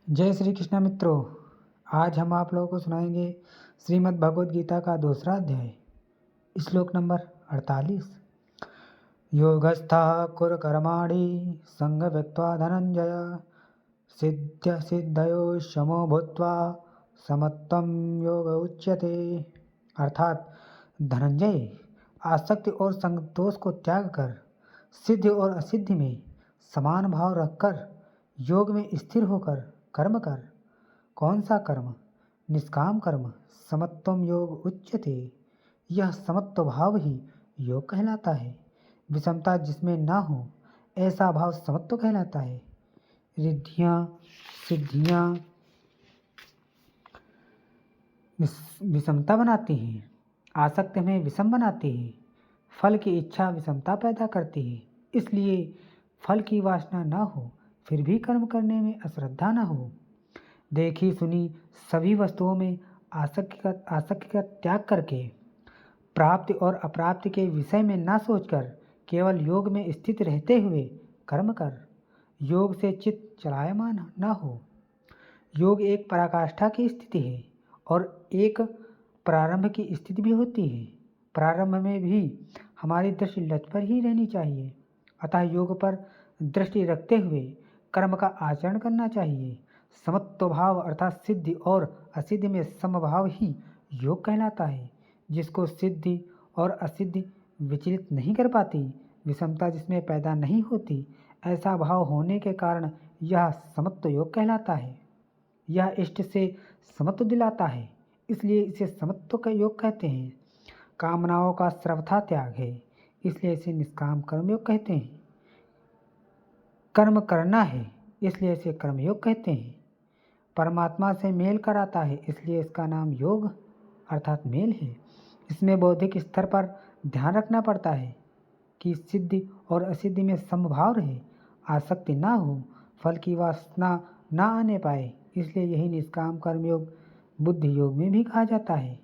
जय श्री कृष्ण मित्रों। आज हम आप लोगों को सुनाएंगे श्रीमद् भगवद गीता का दूसरा अध्याय, श्लोक नंबर 48। योगस्थः कुरु कर्माणि संग व्यक्त्वा धनंजय सिद्ध सिद्धयो शमो भूत्वा समत्वं योग उच्यते। अर्थात धनंजय, आसक्ति और संगदोष को त्याग कर सिद्धि और असिद्धि में समान भाव रखकर योग में स्थिर होकर कर्म कर। कौन सा कर्म? निष्काम कर्म। समत्वम योग उच्यते। यह समत्व भाव ही योग कहलाता है। विषमता जिसमें ना हो ऐसा भाव समत्व कहलाता है। रिद्धियाँ सिद्धियाँ विषमता बनाती हैं, आसक्ति में विषम बनाती है, फल की इच्छा विषमता पैदा करती है। इसलिए फल की वासना ना हो फिर भी कर्म करने में अश्रद्धा न हो। देखी सुनी सभी वस्तुओं में आसक्ति का त्याग करके प्राप्ति और अप्राप्ति के विषय में ना सोचकर केवल योग में स्थित रहते हुए कर्म कर। योग से चित्त चलायमान न हो। योग एक पराकाष्ठा की स्थिति है और एक प्रारंभ की स्थिति भी होती है। प्रारंभ में भी हमारी दृष्टि लक्ष्य पर ही रहनी चाहिए। अतः योग पर दृष्टि रखते हुए कर्म का आचरण करना चाहिए। समत्व भाव अर्थात सिद्धि और असिद्धि में समभाव ही योग कहलाता है। जिसको सिद्धि और असिद्धि विचलित नहीं कर पाती, विषमता जिसमें पैदा नहीं होती, ऐसा भाव होने के कारण यह समत्व योग कहलाता है। यह इष्ट से समत्व दिलाता है, इसलिए इसे समत्व का योग कहते हैं। कामनाओं का सर्वथा त्याग है, इसलिए इसे निष्काम कर्मयोग कहते हैं। कर्म करना है, इसलिए इसे कर्मयोग कहते हैं। परमात्मा से मेल कराता है, इसलिए इसका नाम योग अर्थात मेल है। इसमें बौद्धिक स्तर पर ध्यान रखना पड़ता है कि सिद्धि और असिद्धि में समभाव रहे, आसक्ति ना हो, फल की वासना ना आने पाए। इसलिए यही निष्काम कर्मयोग बुद्धि योग में भी कहा जाता है।